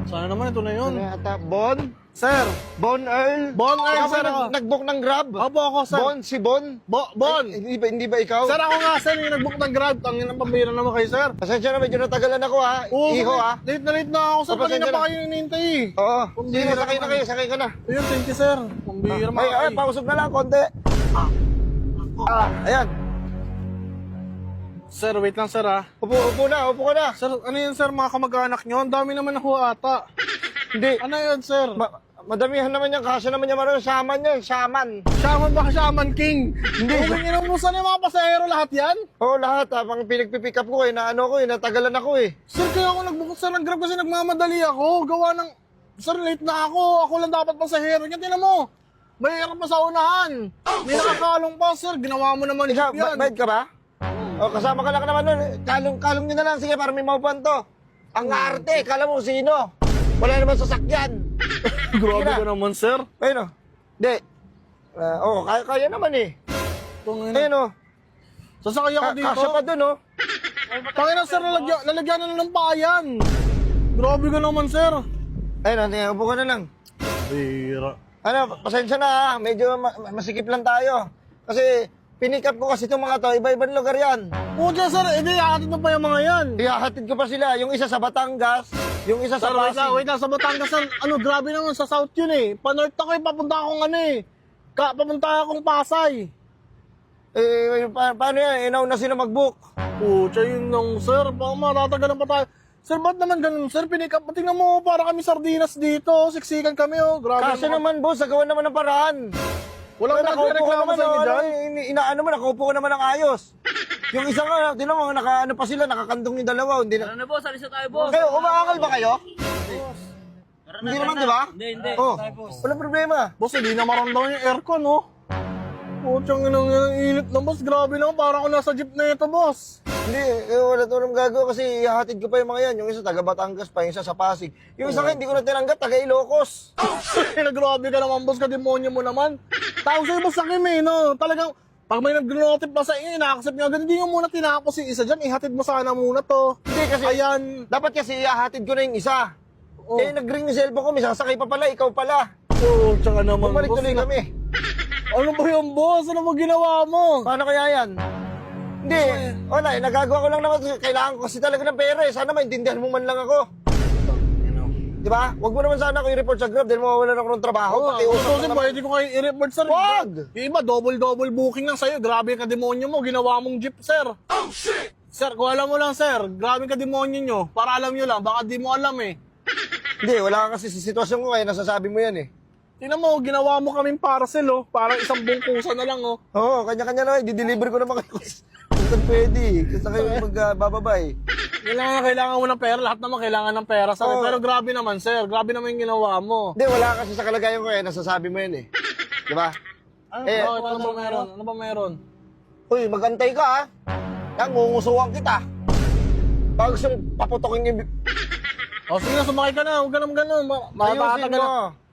Sana naman ito na yun. Ano yata? Bon? Sir! Bon Earl? Bon Earl, Ikaw ba sir, ako. nag-book ng Grab? Opo ako, sir. Bon? Si Bon? Bon! Ay, hindi ba ikaw? Sir, ako nga, sir, yung nag-book ng Grab. Tangin ng pambira naman kayo, sir. Pasensya na, medyo natagalan ako ha. Iho ha. Late na ako, sir. Pasensya Kanina na. pa kayo hinihintay eh. Oo. Pambira Sige, sakay na naman. kayo, sakay ka na. Ayun, thank you, sir. Pambira mga Ay, pausog na lang, konti. Ayan. Sir, wait lang, sir, ha. Upo ka na. Sir, ano yun, sir, mga kamag-anak nyo? Ang dami naman ako ata. Hindi. Ano yun, sir? Madamihan naman yan, kaso naman yan, marunong shaman yan, shaman. Shaman ba? Shaman King? Hindi. Kung inumusan yung mga pasahero lahat yan? Oo, lahat ha, pang pinagpipick up ko eh, natagalan ako eh. Sir, kaya ako nagbukod sa ng Grab kasi nagmamadali ako. Gawa ng... Sir, late na ako. Ako lang dapat pasahero niya. Tinan mo. May hirap pa sa unahan. May nakakalong pa, sir. Ginawa mo naman Ikaw, jeep yan. bayad ka ba? O, kasama ka lang naman nun. Kalong nyo na lang, sige, para may maupuan to. Ang arte, kala mo sino? Wala naman sasakyan. Grabe Sige na. ka naman, sir. Ayun o. Hindi. Kaya naman eh. Ayun o. Sasakay ako dito. Kasya pa dun o. Tangina, sir, lalagyan na ng payan. Grabe ka naman, sir. Ayun o, upo ka na lang. Bira. Ano, pasensya na ha. Medyo masikip lang tayo. Kasi pinick up ko kasi itong mga to. Iba-ibang lugar yan. Puta, sir. Hindi, akatid mo pa yung mga yan. Ihahatid ko pa sila. Yung isa sa Batangas, yung isa sa Sir, wait Pasig. lang. Sa Batangas, sir. Ano, grabe naman sa South yun eh. Pa-North ako eh. Papunta akong ano eh. Papunta akong Pasay. Paano yan? Inauna sila mag-book. Pucha, yun lang, sir. Baka matatagalan pa tayo. Sir, ba't naman ganun, sir? Pinikap, tingnan mo, para kami sardinas dito. Siksikan kami, oh. Grabe Kaso naman, boss, nagawa naman ng paraan. Walang Nakaupo ka nagreklamo naman, sa inyo dyan. inaano mo, nakaupo ka naman ng ayos. Yung isa nga, tinan mo, ano pa sila, nakakandong yung dalawa. Hindi na. Ano na boss, alis na tayo boss. Kayo, umaangal ba kayo? Hindi naman, di ba? Hindi. Oh, walang problema. Boss, hindi na maramdaman yung aircon, oh. Puchang inang init na, boss. Grabe naman, parang ako nasa jeep na ito, boss. Hindi, wala to nang gagawa kasi ihahatid ko pa yung mga yan. Yung isa taga Batangas pa, yung isa sa Pasig. Yung isa nga, hindi ko na tinanggap, taga Ilocos. Grabe ka naman, boss. Kademonyo mo naman. Tawag sa'yo, boss, sakim eh, no? Talagang, pag may nag-notif pa sa inyo, ina-accept nyo agad, hindi nyo muna tinapos yung isa dyan. Ihatid mo sana muna to. Hindi kasi, Ayan. dapat kasi ihahatid ko na yung isa. Oh. Eh, nag-ring yung cellphone ko, may sasakay pa pala, ikaw pala. Oh, tsaka naman, Bumalik boss. tuloy kami. Ano ba yung boss? Ano mo ginawa mo? Paano kaya yan? Hindi, wala eh, nagagawa ko lang naman. Kailangan ko kasi talaga ng pera eh. Sana maintindihan mo man lang ako. Di ba? Huwag mo naman sana ako i-report sa Grab dahil mawawalan ako ng trabaho. Pati usap Kasi na naman. pwede ko kayo i-report, sir. Wag! Yung iba, double booking lang sa'yo. Grabe ka demonyo mo. Ginawa mong jeep, sir. Oh, shit! Sir, kung alam mo lang, sir. Grabe ka demonyo nyo. Para alam nyo lang. Baka di mo alam eh. Hindi, wala ka kasi sa sitwasyon ko kaya nasasabi mo yan eh. Tingnan mo, ginawa mo kaming parcel, oh. Parang isang bungkusan na lang, oh. Oo, kanya-kanya na. Di-deliver ko naman kayo. Kung pwede. Kasi kayo magbababay. Kailangan mo ng pera. Lahat naman kailangan ng pera, sir. Oo. Pero grabe naman, sir. Grabe naman yung ginawa mo. Hindi, wala kasi sa kalagayan ko kaya nasasabi mo yan eh. Di ba? Bakit? Ano ba meron? Ano ba meron? Uy, magantay ka ha. Yan, ngungusuhan kita. Bago siyang paputokin yung... O, sige na, sumakay ka na. Huwag ka naman ganun. Ayusin Matatagalan. mo.